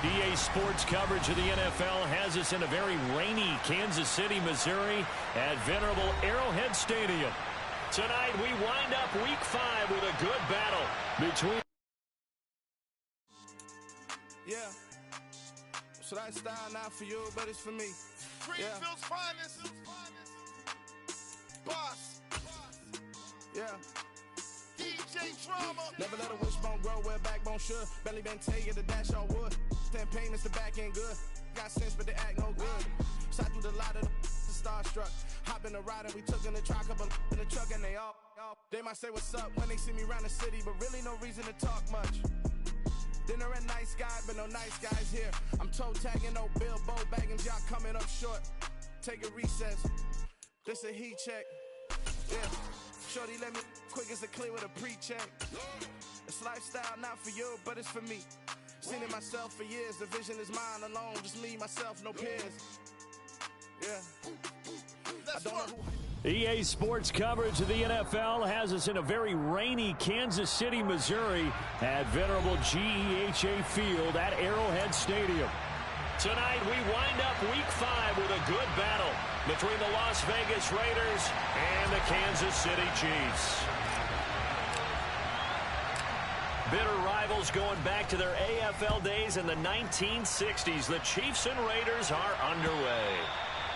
EA Sports coverage of the NFL has us in a very rainy Kansas City, Missouri at venerable Arrowhead Stadium. Tonight we wind up Week 5 with a good battle between... Yeah. Should I style not for you, but it's for me. Greenfield's finest. Boss. Yeah. DJ Drama. Never let a wishbone grow where backbone should. Belly been taking the dash on wood. Ten payments, the back end good. Got sense, but the act no good. Shot through the lot of the starstruck. Hop in the ride and we took in the truck, couple in the truck, and they all. They might say what's up when they see me around the city, but really no reason to talk much. Dinner at nice guy, but no nice guys here. I'm toe tagging, no Bilbo bagging, y'all coming up short. Take a recess. This a heat check. Yeah. Shorty let me quick as a clear with a pre-check. It's lifestyle not for you, but it's for me. Seen it myself for years. The vision is mine alone. Just me, myself, no peers. Yeah. I don't know who. EA Sports coverage of the NFL has us in a very rainy Kansas City, Missouri at venerable GEHA Field at Arrowhead Stadium. Tonight we wind up Week 5 with a good battle between the Las Vegas Raiders and the Kansas City Chiefs. Bitter rivals going back to their AFL days in the 1960s. The Chiefs and Raiders are underway.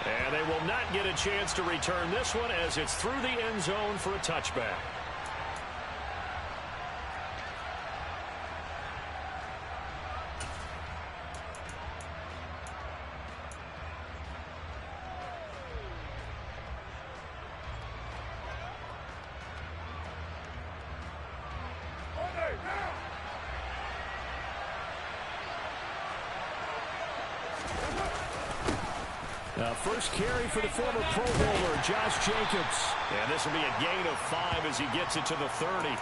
And they will not get a chance to return this one as it's through the end zone for a touchback. First carry for the former Pro Bowler, Josh Jacobs. And this will be a gain of 5 as he gets it to the 30.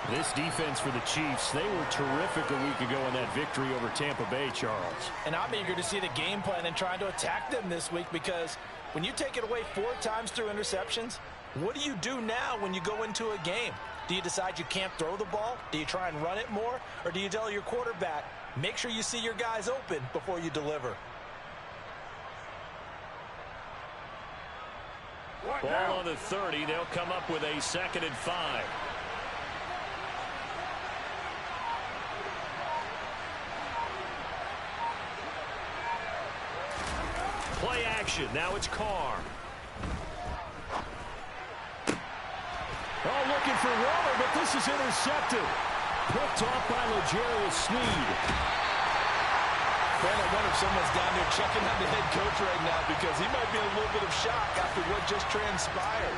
This defense for the Chiefs, they were terrific a week ago in that victory over Tampa Bay, Charles. And I'm eager to see the game plan and trying to attack them this week, because when you take it away 4 times through interceptions, what do you do now when you go into a game? Do you decide you can't throw the ball? Do you try and run it more? Or do you tell your quarterback, make sure you see your guys open before you deliver? Ball on the 30. They'll come up with a 2nd and 5. Play action. Now it's Carr. Oh, looking for Waller, but this is intercepted. Picked off by L'Jarius Sneed. Man, I wonder if someone's down there checking on the head coach right now, because he might be in a little bit of shock after what just transpired.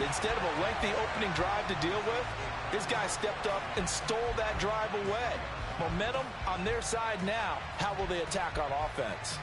Instead of a lengthy opening drive to deal with, this guy stepped up and stole that drive away. Momentum on their side now. How will they attack on offense?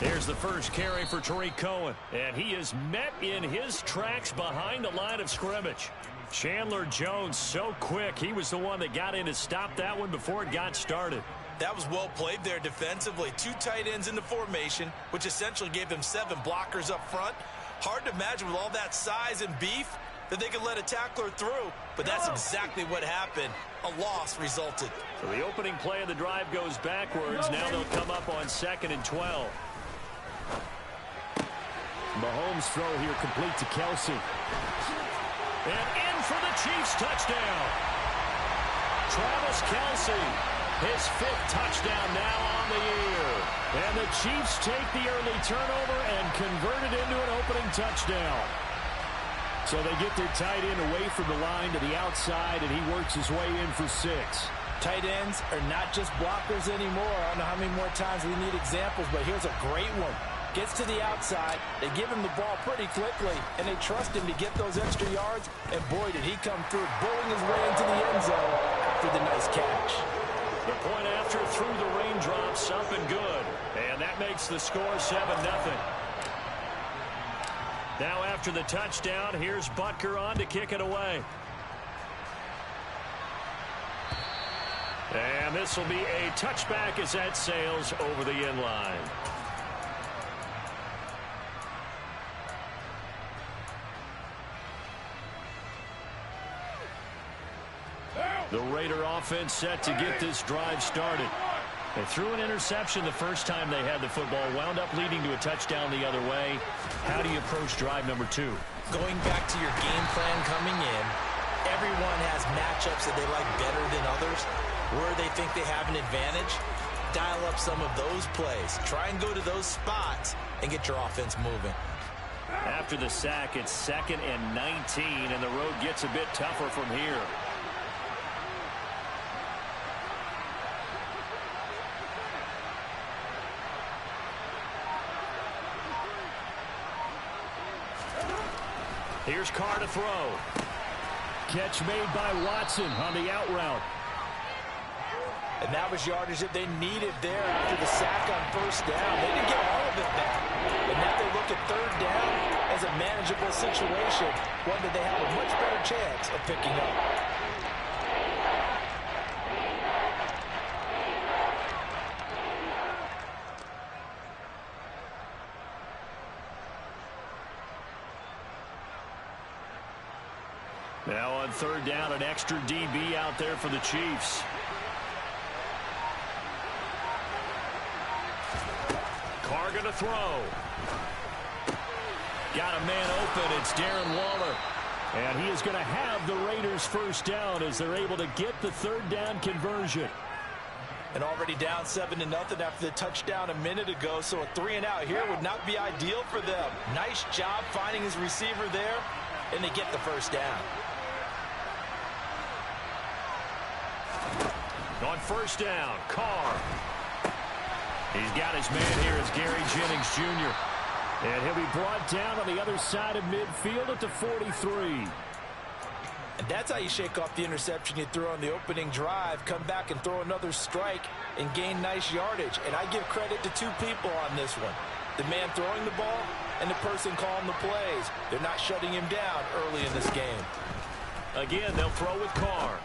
There's the first carry for Tariq Cohen, and he is met in his tracks behind the line of scrimmage. Chandler Jones, so quick. He was the one that got in to stop that one before it got started. That was well played there defensively. 2 tight ends in the formation, which essentially gave them 7 blockers up front. Hard to imagine with all that size and beef that they could let a tackler through, but that's exactly what happened. A loss resulted. So the opening play of the drive goes backwards. Now they'll come up on 2nd and 12. Mahomes' throw here complete to Kelsey. And in for the Chiefs touchdown. Travis Kelsey, his 5th touchdown now on the year. And the Chiefs take the early turnover and convert it into an opening touchdown. So they get their tight end away from the line to the outside, and he works his way in for 6. Tight ends are not just blockers anymore. I don't know how many more times we need examples, but here's a great one. Gets to the outside, they give him the ball pretty quickly, and they trust him to get those extra yards, and boy, did he come through, bowling his way into the end zone after the nice catch. The point after through the raindrops, up and good, and that makes the score 7-0. Now after the touchdown, here's Butker on to kick it away. And this will be a touchback as that sails over the end line. The Raider offense set to get this drive started. They threw an interception the first time they had the football, wound up leading to a touchdown the other way. How do you approach drive number 2? Going back to your game plan coming in, everyone has matchups that they like better than others. Where they think they have an advantage, dial up some of those plays. Try and go to those spots and get your offense moving. After the sack, it's 2nd and 19, and the road gets a bit tougher from here. Here's Carr to throw. Catch made by Watson on the out route. And that was yardage that they needed there after the sack on first down. They didn't get all of it back. And now they look at third down as a manageable situation, one that they have a much better chance of picking up. Now on third down, an extra DB out there for the Chiefs. Carr going to throw. Got a man open. It's Darren Waller. And he is going to have the Raiders first down as they're able to get the third down conversion. And already down 7-0 after the touchdown a minute ago, so a 3-and-out here would not be ideal for them. Nice job finding his receiver there, and they get the first down. On first down, Carr. He's got his man here as Gary Jennings Jr. And he'll be brought down on the other side of midfield at the 43. And that's how you shake off the interception you threw on the opening drive, come back and throw another strike and gain nice yardage. And I give credit to two people on this one. The man throwing the ball and the person calling the plays. They're not shutting him down early in this game. Again, they'll throw with Carr.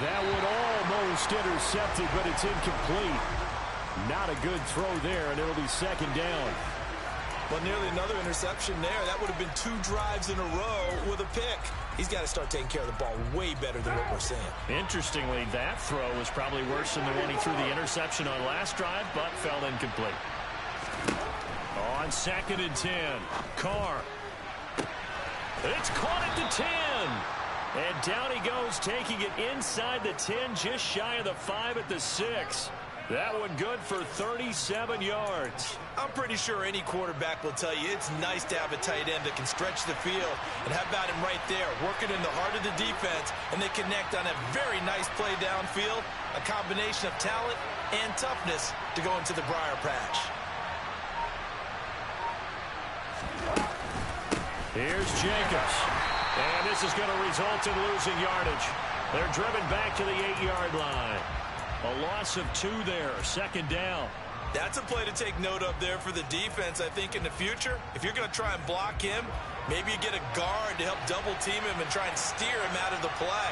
That one almost intercepted, but it's incomplete. Not a good throw there, and it'll be second down. Well, nearly another interception there. That would have been 2 drives in a row with a pick. He's got to start taking care of the ball way better than what we're seeing. Interestingly, that throw was probably worse than the one he threw the interception on last drive, but fell incomplete. On 2nd and 10, Carr. It's caught at the 10. And down he goes, taking it inside the 10, just shy of the 5 at the 6. That one good for 37 yards. I'm pretty sure any quarterback will tell you it's nice to have a tight end that can stretch the field. And how about him right there, working in the heart of the defense, and they connect on a very nice play downfield, a combination of talent and toughness to go into the briar patch. Here's Jacobs. And this is going to result in losing yardage. They're driven back to the 8-yard line. A loss of 2 there, second down. That's a play to take note of there for the defense, I think, in the future. If you're going to try and block him, maybe you get a guard to help double-team him and try and steer him out of the play.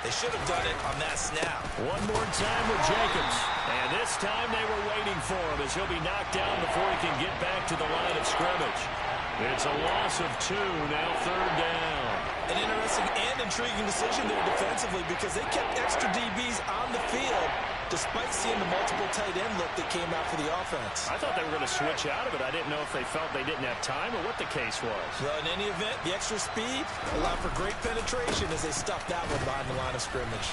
They should have done it on that snap. One more time with Jacobs. And this time they were waiting for him as he'll be knocked down before he can get back to the line of scrimmage. It's a loss of 2, now third down. An interesting and intriguing decision there defensively because they kept extra DBs on the field despite seeing the multiple tight end look that came out for the offense. I thought they were going to switch out of it. I didn't know if they felt they didn't have time or what the case was. Well, in any event, the extra speed allowed for great penetration as they stuffed that one behind the line of scrimmage.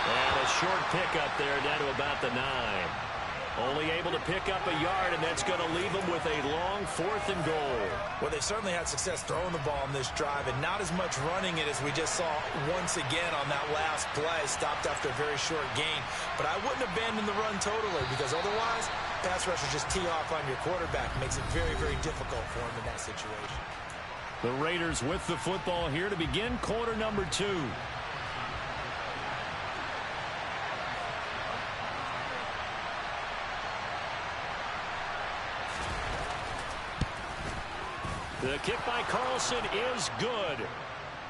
And a short pickup there down to about the 9. Only able to pick up a yard, and that's going to leave them with a long 4th and goal. Well, they certainly had success throwing the ball in this drive, and not as much running it as we just saw once again on that last play. Stopped after a very short gain. But I wouldn't abandon the run totally because otherwise, pass rushers just tee off on your quarterback. It makes it very, very difficult for him in that situation. The Raiders with the football here to begin quarter number 2. The kick by Carlson is good.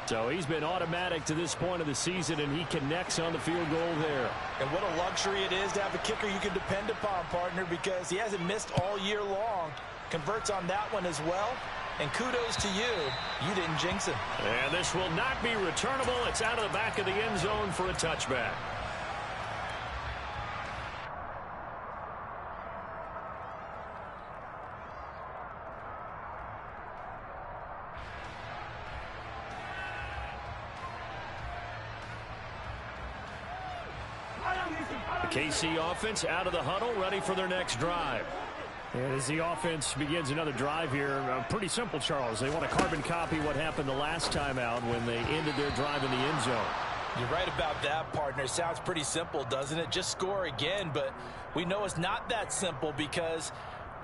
So he's been automatic to this point of the season, and he connects on the field goal there. And what a luxury it is to have a kicker you can depend upon, partner, because he hasn't missed all year long. Converts on that one as well. And kudos to you. You didn't jinx him. And this will not be returnable. It's out of the back of the end zone for a touchback. The KC offense out of the huddle, ready for their next drive. And as the offense begins another drive here, pretty simple, Charles. They want to carbon copy what happened the last time out when they ended their drive in the end zone. You're right about that, partner. Sounds pretty simple, doesn't it? Just score again, but we know it's not that simple because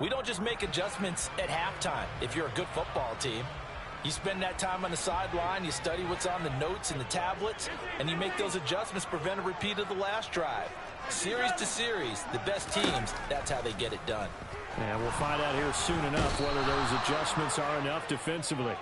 we don't just make adjustments at halftime if you're a good football team. You spend that time on the sideline, you study what's on the notes and the tablets, and you make those adjustments, prevent a repeat of the last drive. Series to series, the best teams, that's how they get it done. And we'll find out here soon enough whether those adjustments are enough defensively.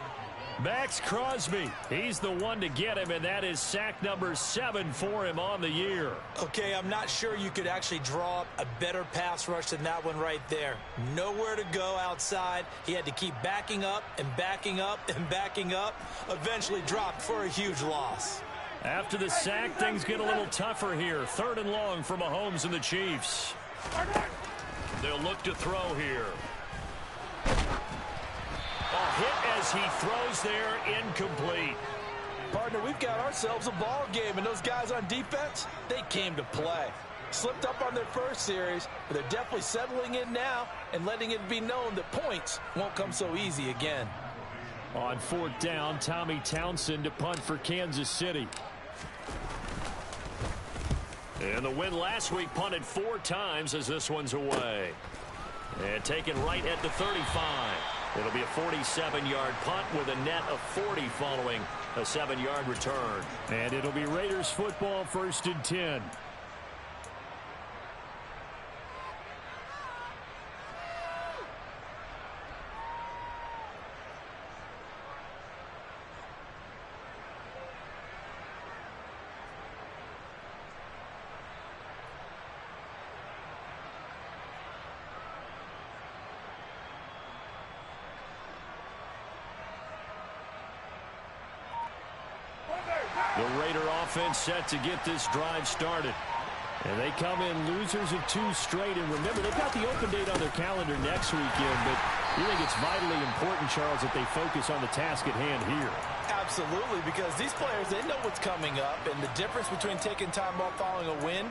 Max Crosby, he's the one to get him, and that is sack number 7 for him on the year. Okay, I'm not sure you could actually draw up a better pass rush than that one right there. Nowhere to go outside. He had to keep backing up and backing up and backing up. Eventually dropped for a huge loss. After the sack, things get a little tougher here. 3rd and long for Mahomes and the Chiefs. They'll look to throw here. A hit as he throws there, incomplete. Partner, we've got ourselves a ball game, and those guys on defense, they came to play. Slipped up on their first series, but they're definitely settling in now and letting it be known that points won't come so easy again. On 4th down, Tommy Townsend to punt for Kansas City. And the win last week punted 4 times as this one's away. And taken right at the 35. It'll be a 47-yard punt with a net of 40 following a 7-yard return. And it'll be Raiders football, 1st and 10. The Raider offense set to get this drive started. And they come in losers of 2 straight. And remember, they've got the open date on their calendar next weekend. But you think it's vitally important, Charles, that they focus on the task at hand here. Absolutely, because these players, they know what's coming up. And the difference between taking time off following a win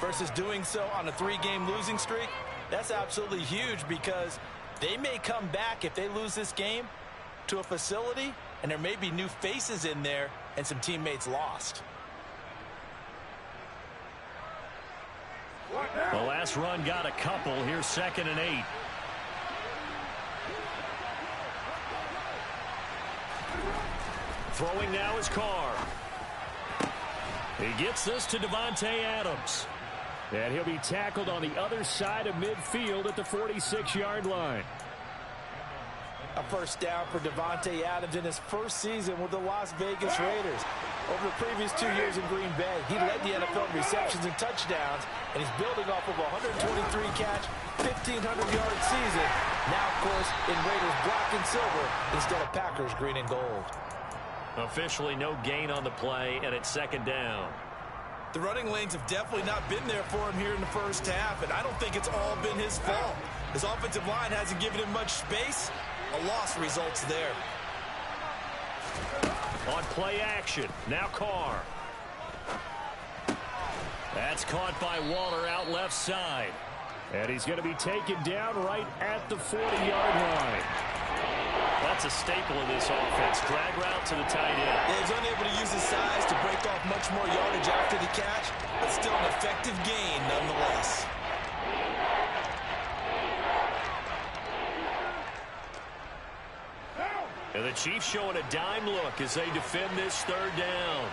versus doing so on a 3-game losing streak, that's absolutely huge because they may come back if they lose this game to a facility, and there may be new faces in there and some teammates lost. The last run got a couple. Here's 2nd and 8. Throwing now is Carr. He gets this to Davante Adams. And he'll be tackled on the other side of midfield at the 46-yard line. A first down for Davante Adams in his first season with the Las Vegas Raiders. Over the previous 2 years in Green Bay, he led the NFL in receptions and touchdowns, and he's building off of a 123-catch, 1,500-yard season. Now, of course, in Raiders black and silver instead of Packers green and gold. Officially no gain on the play, and it's 2nd down. The running lanes have definitely not been there for him here in the first half, and I don't think it's all been his fault. His offensive line hasn't given him much space. A loss results there. On play action, now Carr. That's caught by Waller out left side. And he's going to be taken down right at the 40-yard line. That's a staple of this offense. Drag route to the tight end. Yeah, he's unable to use his size to break off much more yardage after the catch, but still an effective gain nonetheless. And the Chiefs showing a dime look as they defend this 3rd down.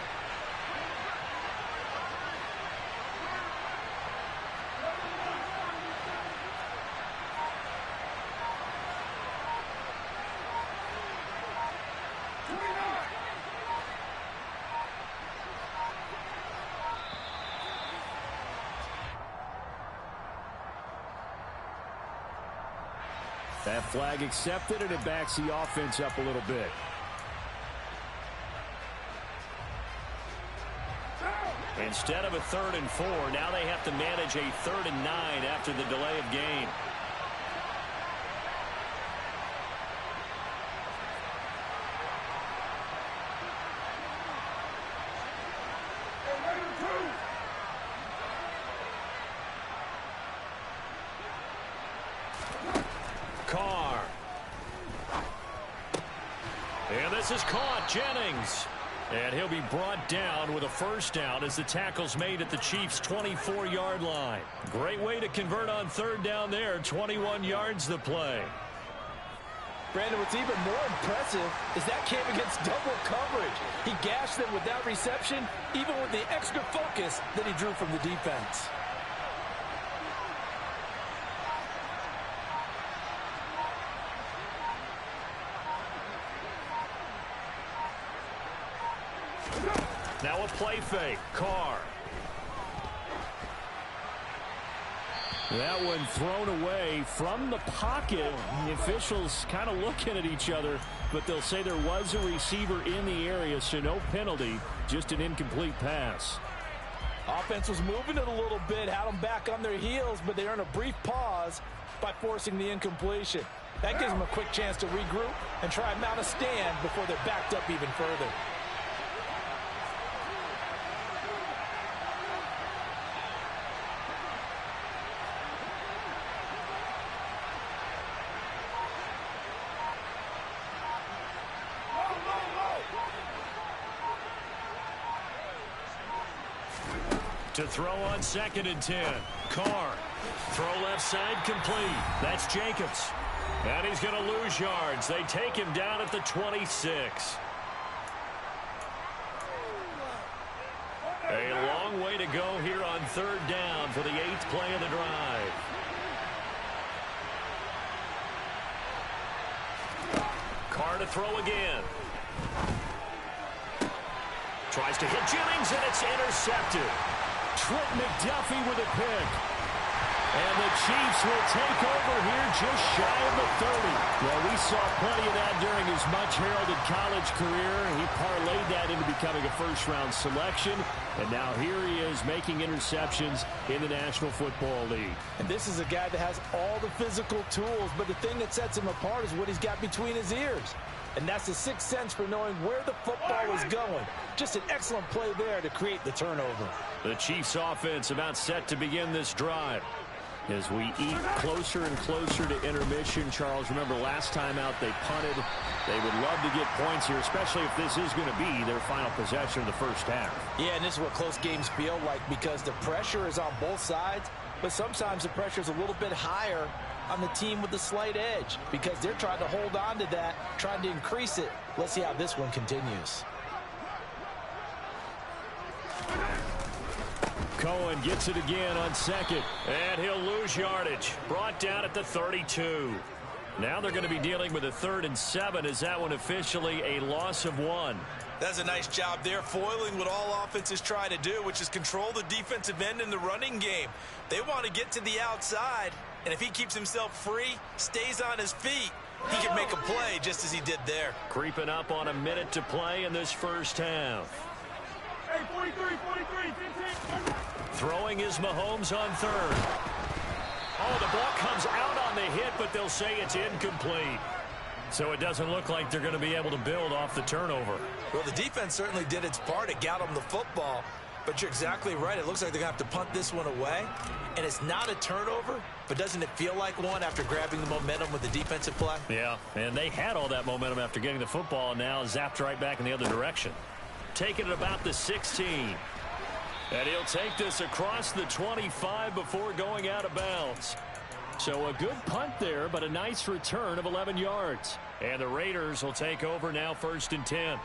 That flag accepted, and it backs the offense up a little bit. Instead of a 3rd and 4, now they have to manage a 3rd and 9 after the delay of game. Carr. And this is caught. Jennings. And he'll be brought down with a first down as the tackle's made at the Chiefs' 24-yard line. Great way to convert on 3rd down there. 21 yards the play. Brandon, what's even more impressive is that came against double coverage. He gashed them with that reception, even with the extra focus that he drew from the defense. Now a play fake. Carr. That one thrown away from the pocket. The officials kind of looking at each other, but they'll say there was a receiver in the area, so no penalty, just an incomplete pass. Offense was moving it a little bit, had them back on their heels, but they earned a brief pause by forcing the incompletion. That gives them a quick chance to regroup and try and mount a stand before they're backed up even further. To throw on 2nd and 10. Carr. Throw left side complete. That's Jacobs. And he's going to lose yards. They take him down at the 26. A long way to go here on 3rd down for the 8th play of the drive. Carr to throw again. Tries to hit Jennings, and it's intercepted. Trent McDuffie with a pick. And the Chiefs will take over here just shy of the 30. Well, we saw plenty of that during his much-heralded college career. He parlayed that into becoming a first-round selection. And now here he is making interceptions in the National Football League. And this is a guy that has all the physical tools, but the thing that sets him apart is what he's got between his ears. And that's the sixth sense for knowing where the football is going. Just an excellent play there to create the turnover. The Chiefs offense about set to begin this drive. As we eat closer and closer to intermission, Charles, remember last time out they punted. They would love to get points here, especially if this is going to be their final possession of the first half. Yeah, and this is what close games feel like because the pressure is on both sides, but sometimes the pressure is a little bit higher on the team with the slight edge because they're trying to hold on to that, trying to increase it. Let's see how this one continues. Cohen gets it again on 2nd, and he'll lose yardage. Brought down at the 32. Now they're going to be dealing with a 3rd and 7. Is that one officially a loss of 1? That's a nice job there, foiling what all offenses try to do, which is control the defensive end in the running game. They want to get to the outside, and if he keeps himself free, stays on his feet, he can make a play just as he did there. Creeping up on a minute to play in this first half. Hey, 43, 15. Throwing is Mahomes on 3rd. Oh, the ball comes out on the hit, but they'll say it's incomplete. So it doesn't look like they're going to be able to build off the turnover. Well, the defense certainly did its part. It got them the football. But you're exactly right. It looks like they're going to have to punt this one away. And it's not a turnover, but doesn't it feel like one after grabbing the momentum with the defensive play? Yeah, and they had all that momentum after getting the football, and now zapped right back in the other direction. Taking it about the 16. And he'll take this across the 25 before going out of bounds. So a good punt there, but a nice return of 11 yards. And the Raiders will take over now 1st and 10.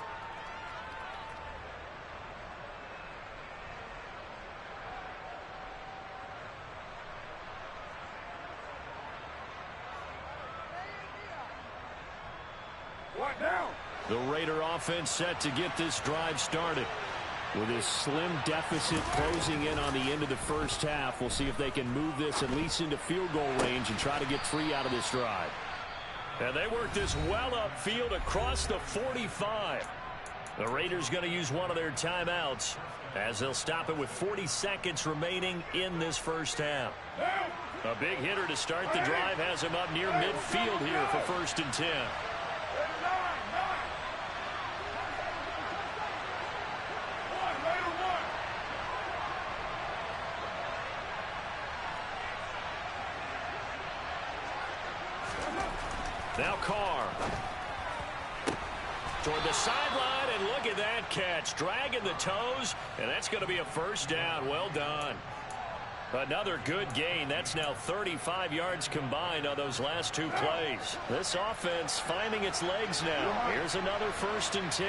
What now? The Raider offense set to get this drive started. With this slim deficit closing in on the end of the first half, we'll see if they can move this at least into field goal range and try to get 3 out of this drive. And they work this well upfield across the 45. The Raiders going to use one of their timeouts as they'll stop it with 40 seconds remaining in this first half. A big hitter to start the drive has him up near midfield here for 1st and 10. Now Carr. Toward the sideline, and look at that catch. Dragging the toes, and that's going to be a first down. Well done. Another good gain. That's now 35 yards combined on those last 2 plays. This offense finding its legs now. Here's another 1st and 10.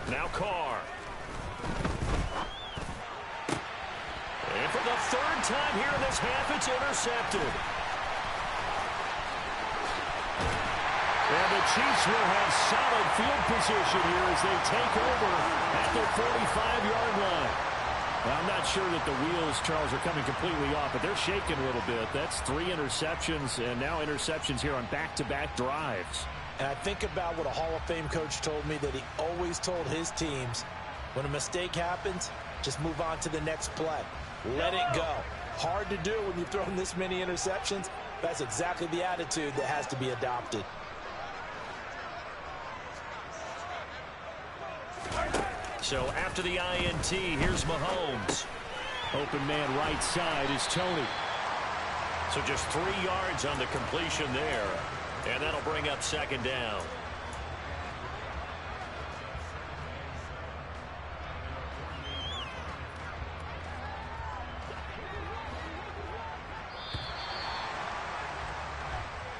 Now Carr. And for the 3rd time here in this half, it's intercepted. And the Chiefs will have solid field position here as they take over at their 45-yard line. Well, I'm not sure that the wheels, Charles, are coming completely off, but they're shaking a little bit. That's 3 interceptions, and now interceptions here on back-to-back drives. And I think about what a Hall of Fame coach told me, that he always told his teams, when a mistake happens, just move on to the next play. Let it go. Hard to do when you've thrown this many interceptions. That's exactly the attitude that has to be adopted. So after the INT, here's Mahomes. Open man right side is Tony. So just 3 yards on the completion there. And that'll bring up 2nd down.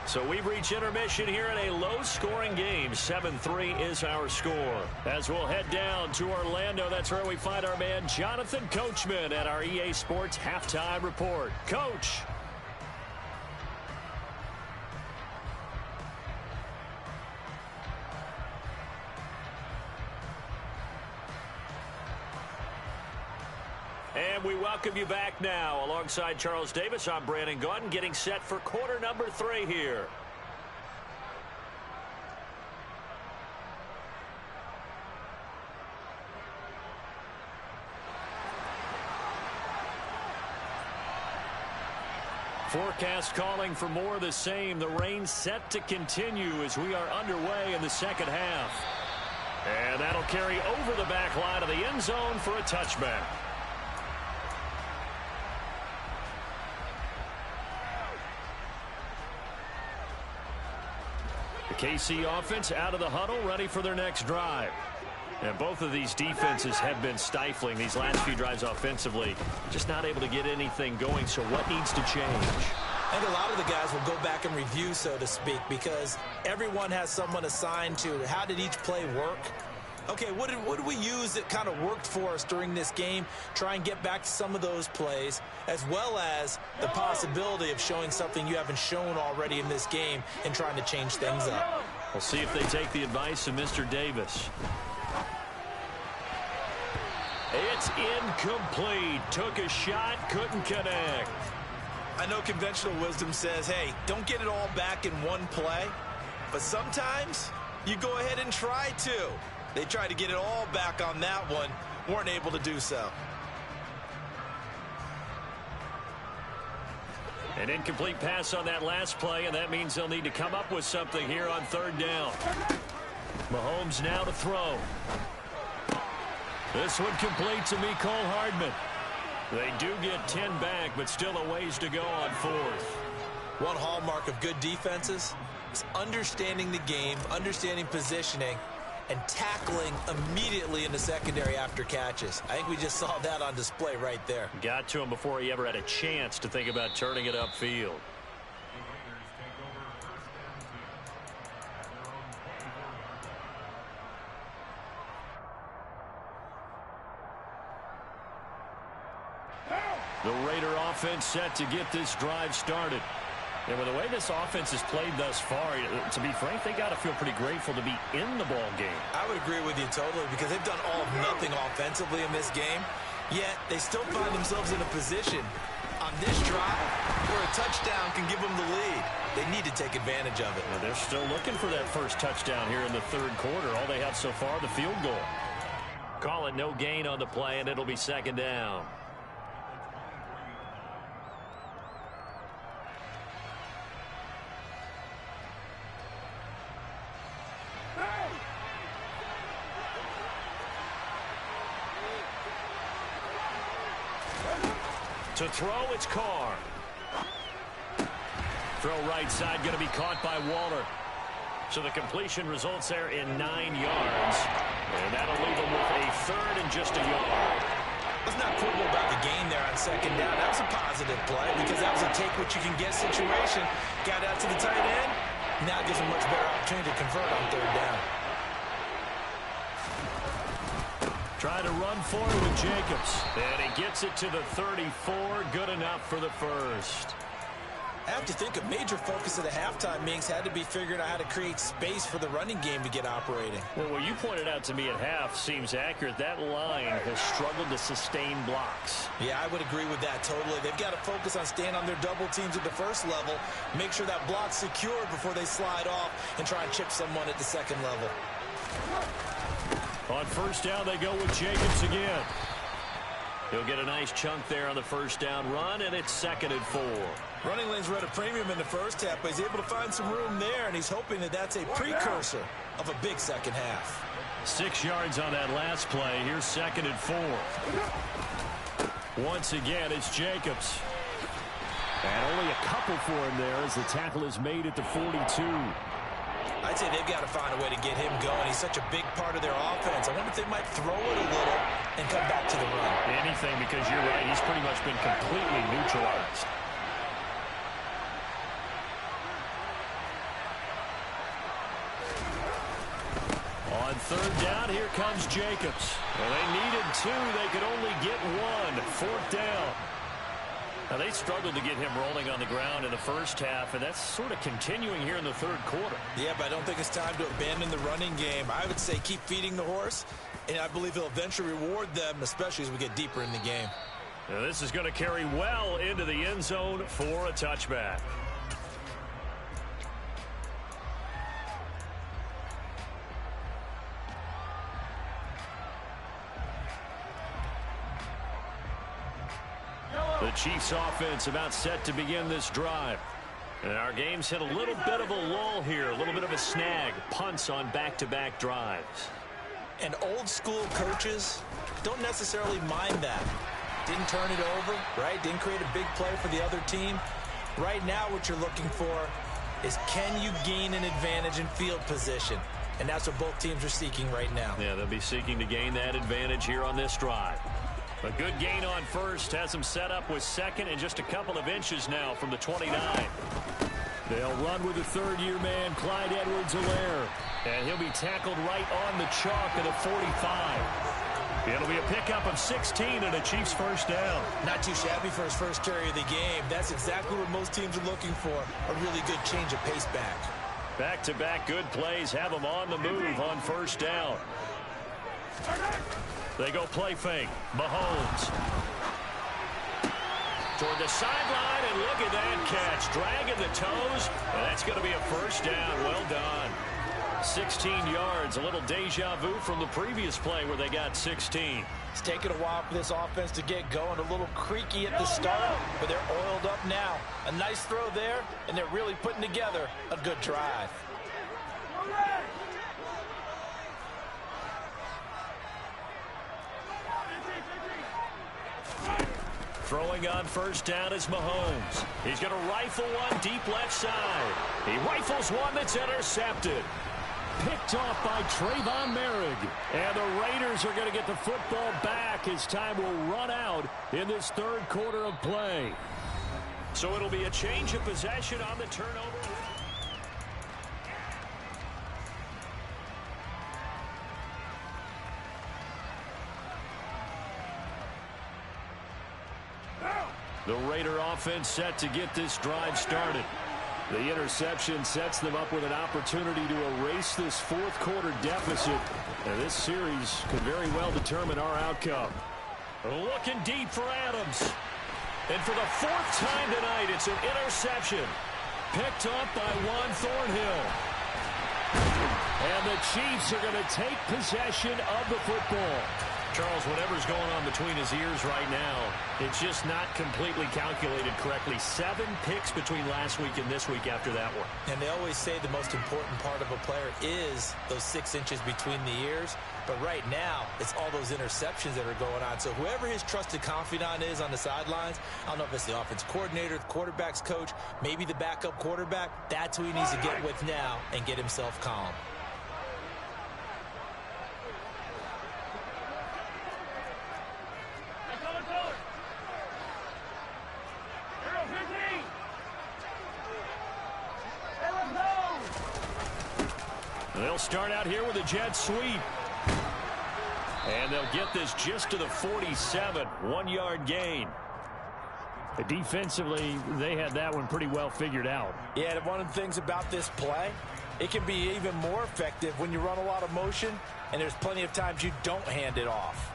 So we've reached intermission here in a low-scoring game. 7-3 is our score. As we'll head down to Orlando, that's where we find our man Jonathan Coachman at our EA Sports Halftime Report. Coach. And we welcome you back now. Alongside Charles Davis, I'm Brandon Gaudin, getting set for quarter number 3 here. Forecast calling for more of the same. The rain set to continue as we are underway in the 2nd half. And that'll carry over the back line of the end zone for a touchback. KC offense out of the huddle, ready for their next drive. And both of these defenses have been stifling these last few drives offensively. Just not able to get anything going, so what needs to change? I think a lot of the guys will go back and review, so to speak, because everyone has someone assigned to how did each play work. Okay, what did we use that kind of worked for us during this game? Try and get back to some of those plays, as well as the possibility of showing something you haven't shown already in this game and trying to change things up. We'll see if they take the advice of Mr. Davis. It's incomplete. Took a shot, couldn't connect. I know conventional wisdom says, hey, don't get it all back in one play. But sometimes you go ahead and try to. They tried to get it all back on that one, weren't able to do so. An incomplete pass on that last play, and that means they'll need to come up with something here on 3rd down. Mahomes now to throw. This one complete to Mecole Hardman. They do get 10 back, but still a ways to go on 4th. One hallmark of good defenses is understanding the game, understanding positioning, and tackling immediately in the secondary after catches. I think we just saw that on display right there. Got to him before he ever had a chance to think about turning it upfield. The Raider offense set to get this drive started. Yeah, with the way this offense has played thus far, to be frank, they got to feel pretty grateful to be in the ball game. I would agree with you totally because they've done all of nothing offensively in this game, yet they still find themselves in a position on this drive where a touchdown can give them the lead. They need to take advantage of it. Well, they're still looking for that first touchdown here in the third quarter. All they have so far, the field goal. Call it no gain on the play, and it'll be second down. To throw, it's Carr. Throw right side, going to be caught by Waller. So the completion results there in 9 yards. And that'll leave them with a third and just a yard. Let's not quibble about the gain there on second down. That was a positive play because that was a take-what-you-can-get situation. Got out to the tight end. Now gives them much better opportunity to convert on third down. Try to run for it with Jacobs. And he gets it to the 34. Good enough for the first. I have to think a major focus of the halftime meetings had to be figuring out how to create space for the running game to get operating. Well, what you pointed out to me at half seems accurate. That line has struggled to sustain blocks. Yeah, I would agree with that totally. They've got to focus on staying on their double teams at the first level, make sure that block's secured before they slide off and try and chip someone at the second level. On first down, they go with Jacobs again. He'll get a nice chunk there on the first down run, and it's 2nd and 4. Running lanes were at a premium in the first half, but he's able to find some room there, and he's hoping that that's a precursor of a big second half. 6 yards on that last play. Here's 2nd and 4. Once again, it's Jacobs. And only a couple for him there as the tackle is made at the 42. I'd say they've got to find a way to get him going. He's such a big part of their offense. I wonder if they might throw it a little and come back to the run. Anything, because you're right. He's pretty much been completely neutralized. On third down, here comes Jacobs. Well, they needed 2. They could only get 1. 4th down. Now, they struggled to get him rolling on the ground in the first half, and that's sort of continuing here in the third quarter. Yeah, but I don't think it's time to abandon the running game. I would say keep feeding the horse, and I believe he'll eventually reward them, especially as we get deeper in the game. Now, this is going to carry well into the end zone for a touchback. The Chiefs offense about set to begin this drive. And our game's hit a little bit of a lull here, a little bit of a snag. Punts on back-to-back drives. And old school coaches don't necessarily mind that. Didn't turn it over, right? Didn't create a big play for the other team. Right now what you're looking for is can you gain an advantage in field position? And that's what both teams are seeking right now. Yeah, they'll be seeking to gain that advantage here on this drive. A good gain on first has them set up with 2nd and just a couple of inches now from the 29. They'll run with the third-year man, Clyde Edwards-Helaire. And he'll be tackled right on the chalk at a 45. It'll be a pickup of 16 and a Chiefs first down. Not too shabby for his first carry of the game. That's exactly what most teams are looking for, a really good change of pace back. Back-to-back good plays have them on the move on first down. They go play fake. Mahomes. Toward the sideline, and look at that catch. Dragging the toes, and that's going to be a first down. Well done. 16 yards, a little deja vu from the previous play where they got 16. It's taken a while for this offense to get going. A little creaky at the start, but they're oiled up now. A nice throw there, and they're really putting together a good drive. Throwing on first down is Mahomes. He's going to rifle one deep left side. He rifles one that's intercepted. Picked off by Trayvon Merrick. And the Raiders are going to get the football back as time will run out in this third quarter of play. So it'll be a change of possession on the turnover. Now. The Raider offense set to get this drive started. The interception sets them up with an opportunity to erase this fourth quarter deficit. And this series could very well determine our outcome. Looking deep for Adams. And for the fourth time tonight, it's an interception. Picked up by Juan Thornhill. And the Chiefs are going to take possession of the football. Charles, whatever's going on between his ears right now, it's just not completely calculated correctly. 7 picks between last week and this week after that one. And they always say the most important part of a player is those 6 inches between the ears. But right now, it's all those interceptions that are going on. So whoever his trusted confidant is on the sidelines, I don't know if it's the offense coordinator, the quarterback's coach, maybe the backup quarterback, that's who he needs to get with now and get himself calm. They'll start out here with a jet sweep. And they'll get this just to the 47. 1-yard gain. Defensively, they had that one pretty well figured out. Yeah, and one of the things about this play, it can be even more effective when you run a lot of motion, and there's plenty of times you don't hand it off.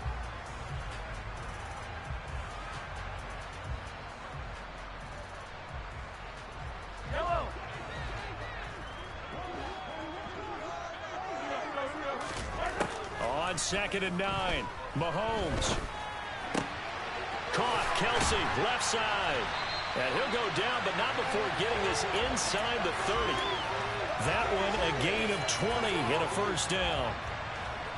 On 2nd and 9, Mahomes. Caught, Kelsey, left side. And he'll go down, but not before getting this inside the 30. That one a gain of 20 and a first down.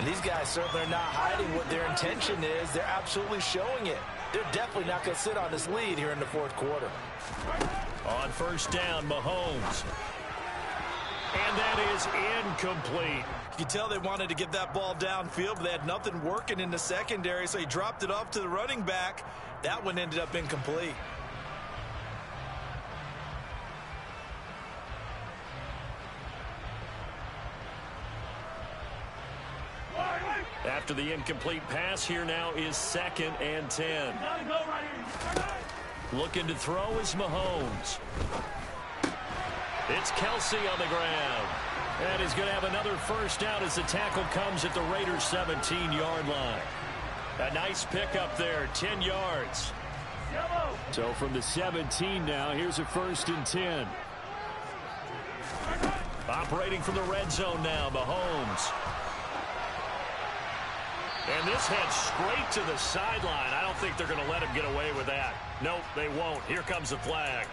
And these guys certainly are not hiding what their intention is. They're absolutely showing it. They're definitely not going to sit on this lead here in the fourth quarter. On first down, Mahomes. And that is incomplete. You can tell they wanted to get that ball downfield, but they had nothing working in the secondary, so he dropped it off to the running back. That one ended up incomplete. After the incomplete pass, here now is 2nd and 10. Looking to throw is Mahomes. It's Kelsey on the ground. And he's going to have another first down as the tackle comes at the Raiders' 17-yard line. A nice pickup there, 10 yards. So from the 17 now, here's a 1st and 10. Operating from the red zone now, Mahomes. And this head straight to the sideline. I don't think they're going to let him get away with that. Nope, they won't. Here comes the flag.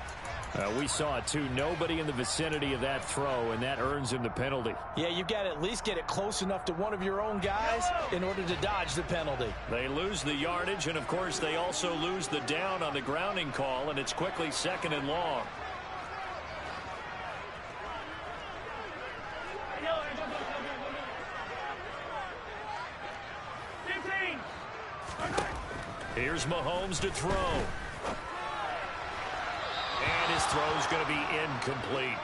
We saw it, too. Nobody in the vicinity of that throw, and that earns him the penalty. Yeah, you've got to at least get it close enough to one of your own guys in order to dodge the penalty. They lose the yardage, and, of course, they also lose the down on the grounding call, and it's quickly 2nd and long. Here's Mahomes to throw. And his throw's going to be incomplete.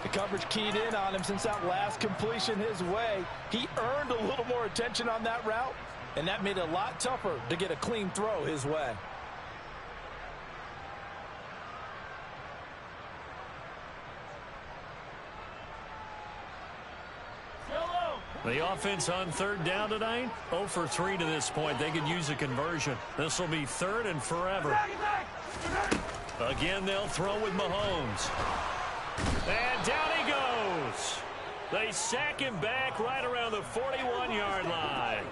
The coverage keyed in on him since that last completion his way. He earned a little more attention on that route, and that made it a lot tougher to get a clean throw his way. The offense on 3rd down tonight, 0 for 3 to this point. They could use a conversion. This will be 3rd and forever. Again, they'll throw with Mahomes. And down he goes. They sack him back right around the 41-yard line.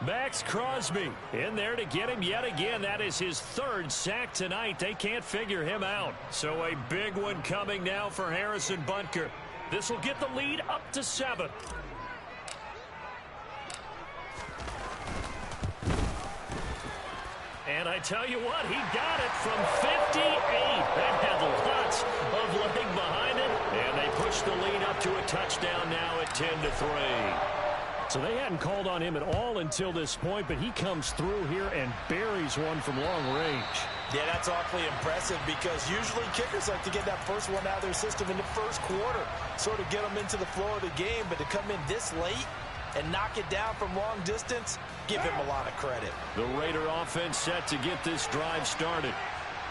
Max Crosby in there to get him yet again. That is his 3rd sack tonight. They can't figure him out. So a big one coming now for Harrison Butker. This will get the lead up to 7. And I tell you what, he got it from 58. That had lots of leg behind it. And they push the lead up to a touchdown now at 10-3. So they hadn't called on him at all until this point, but he comes through here and buries one from long range. Yeah, that's awfully impressive because usually kickers like to get that first one out of their system in the first quarter, sort of get them into the flow of the game, but to come in this late and knock it down from long distance, give him a lot of credit. The Raider offense set to get this drive started.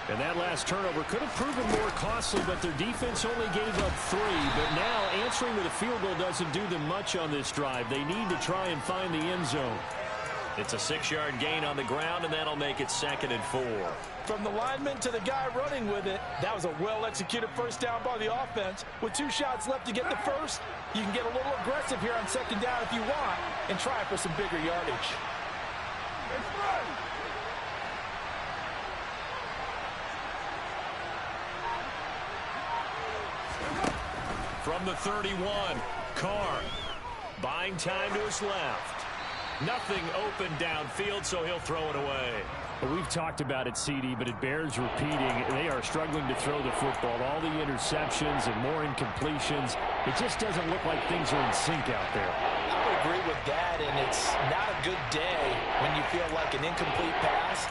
And that last turnover could have proven more costly, but their defense only gave up 3. But now answering with a field goal doesn't do them much on this drive. They need to try and find the end zone. It's a 6-yard gain on the ground, and that'll make it 2nd and 4. From the lineman to the guy running with it, that was a well-executed first down by the offense. With 2 shots left to get the first, you can get a little aggressive here on 2nd down if you want and try for some bigger yardage. From the 31, Carr buying time to his left. Nothing open downfield, so he'll throw it away. Well, we've talked about it, CD, but it bears repeating. They are struggling to throw the football. All the interceptions and more incompletions. It just doesn't look like things are in sync out there. I would agree with that, and it's not a good day when you feel like an incomplete pass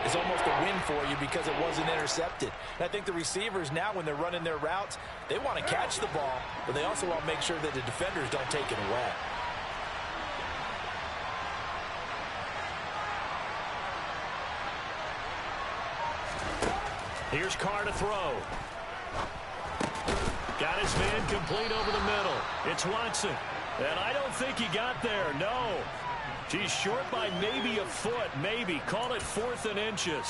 is almost a win for you because it wasn't intercepted. And I think the receivers now, when they're running their routes, they want to catch the ball, but they also want to make sure that the defenders don't take it away. Here's Carr to throw. Got his man complete over the middle. It's Watson. And I don't think he got there. No. He's short by maybe a foot. Maybe. Call it 4th and inches.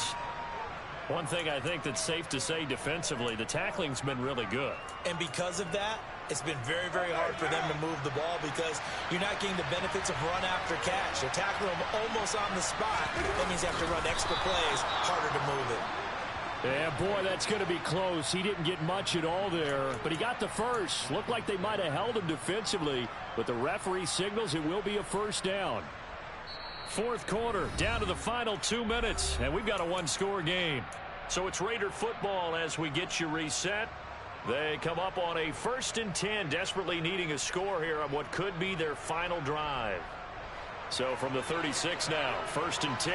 One thing I think that's safe to say defensively, the tackling's been really good. And because of that, it's been very, very hard for them to move the ball because you're not getting the benefits of run after catch. They're tackling them almost on the spot. That means you have to run extra plays, harder to move it. Yeah, boy, that's going to be close. He didn't get much at all there, but he got the first. Looked like they might have held him defensively, but the referee signals it will be a first down. 4th quarter, down to the final 2 minutes, and we've got a 1-score game. So it's Raider football as we get you reset. They come up on a 1st and 10, desperately needing a score here on what could be their final drive. So from the 36 now, 1st and 10.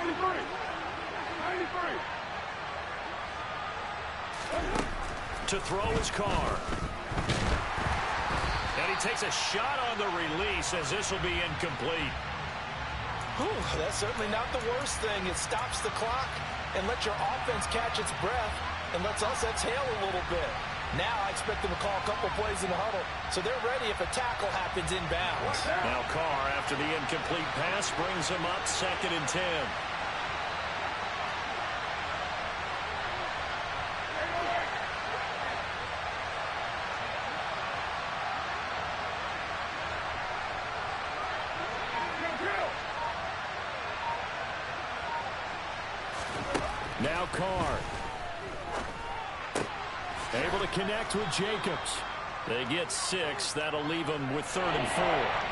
93. To throw his Carr. And he takes a shot on the release as this will be incomplete. Whew, that's certainly not the worst thing. It stops the clock and lets your offense catch its breath and lets us exhale a little bit. Now I expect them to call a couple plays in the huddle, so they're ready if a tackle happens inbounds. Now Carr, after the incomplete pass, brings him up 2nd and 10. Now Carr. Able to connect with Jacobs. They get 6. That'll leave them with 3rd and 4.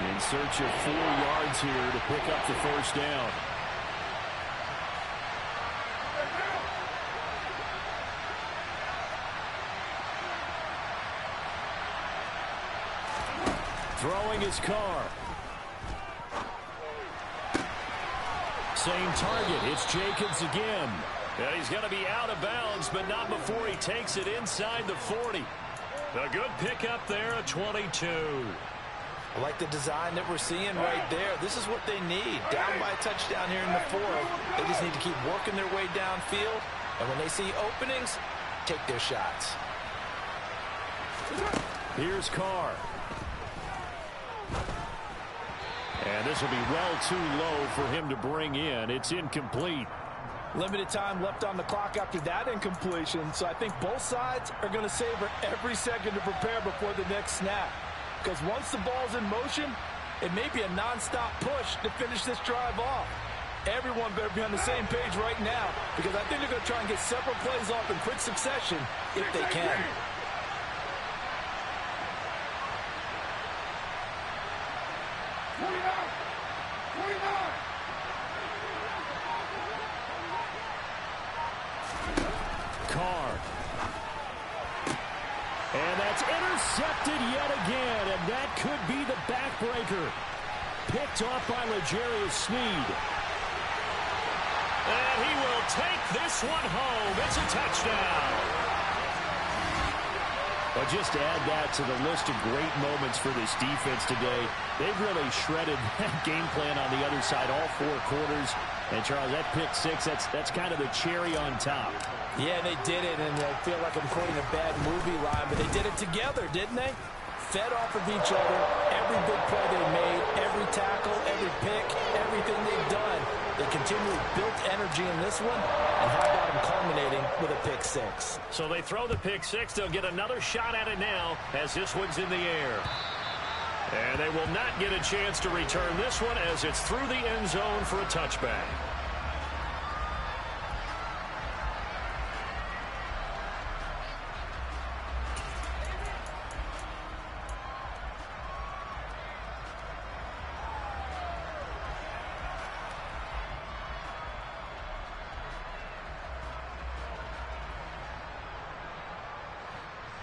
In search of 4 yards here to pick up the first down. Throwing his Carr. Same target. It's Jacobs again. And he's going to be out of bounds, but not before he takes it inside the 40. A good pickup there, a 22. I like the design that we're seeing right there. This is what they need. Down by a touchdown here in the 4th. They just need to keep working their way downfield. And when they see openings, take their shots. Here's Carr. And this will be well too low for him to bring in. It's incomplete. Limited time left on the clock after that incompletion, so I think both sides are going to savor every second to prepare before the next snap. Because once the ball's in motion, it may be a nonstop push to finish this drive off. Everyone better be on the same page right now, because I think they're going to try and get several plays off in quick succession if they can. Carr. And that's intercepted yet again, and that could be the backbreaker. Picked off by L'Jarius Sneed. And he will take this one home. It's a touchdown. Well, just to add that to the list of great moments for this defense today, they've really shredded that game plan on the other side all 4 quarters. And, Charles, that pick 6, that's kind of the cherry on top. Yeah, they did it, and I feel like I'm quoting a bad movie line, but they did it together, didn't they? Fed off of each other, every big play they made, every tackle, every pick, everything they've done. They continually built energy in this one, and how about them culminating with a pick 6? So they throw the pick 6. They'll get another shot at it now as this one's in the air. And they will not get a chance to return this one as it's through the end zone for a touchback.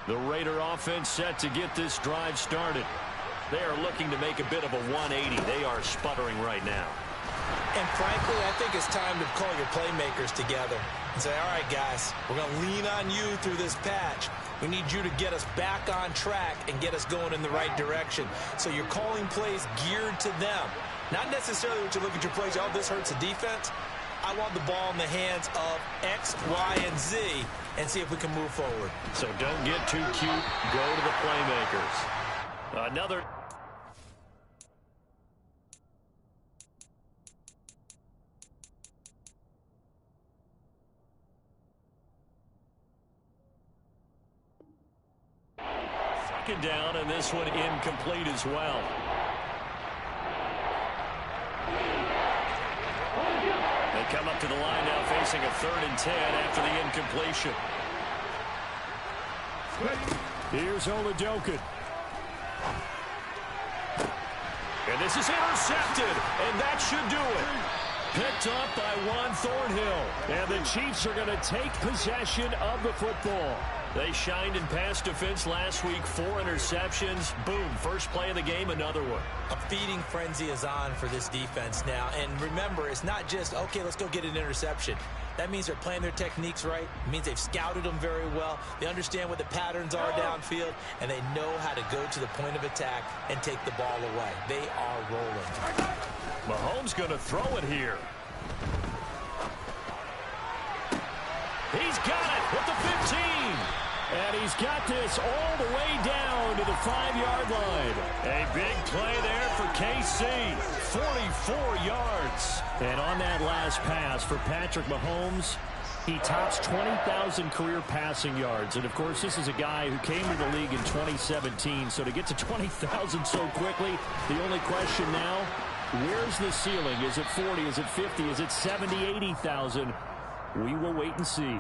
The Raider offense set to get this drive started. They are looking to make a bit of a 180. They are sputtering right now. And frankly, I think it's time to call your playmakers together and say, all right, guys, we're going to lean on you through this patch. We need you to get us back on track and get us going in the right direction. So you're calling plays geared to them. Not necessarily what you look at your plays, oh, this hurts the defense. I want the ball in the hands of X, Y, and Z and see if we can move forward. So don't get too cute. Go to the playmakers. Another. Second down, and this one incomplete as well. They come up to the line now facing a 3rd and 10 after the incompletion. Here's Oladokun. And this is intercepted, and that should do it. Picked up by Juan Thornhill. And the Chiefs are going to take possession of the football. They shined in pass defense last week, 4 interceptions. Boom, first play of the game, another one. A feeding frenzy is on for this defense now. And remember, it's not just, okay, let's go get an interception. That means they're playing their techniques right. It means they've scouted them very well. They understand what the patterns are downfield, and they know how to go to the point of attack and take the ball away. They are rolling. Mahomes going to throw it here. He's got it at the 15. And he's got this all the way down to the 5-yard line. A big play there for KC. 44 yards. And on that last pass for Patrick Mahomes, he tops 20,000 career passing yards. And, of course, this is a guy who came to the league in 2017. So to get to 20,000 so quickly, the only question now, where's the ceiling? Is it 40? Is it 50? Is it 70, 80,000? We will wait and see.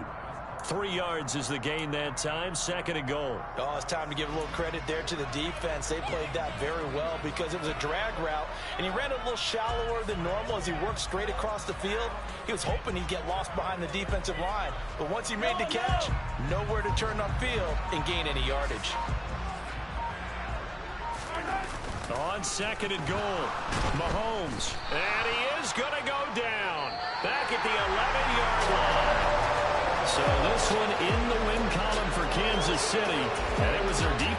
3 yards is the gain that time. 2nd and goal. Oh, it's time to give a little credit there to the defense. They played that very well because it was a drag route, and he ran a little shallower than normal as he worked straight across the field. He was hoping he'd get lost behind the defensive line, but once he made the catch, nowhere to turn upfield and gain any yardage. On 2nd and goal, Mahomes, and he is going to go down back at the 11-yard line. So this one in the win column for Kansas City, and it was their deep.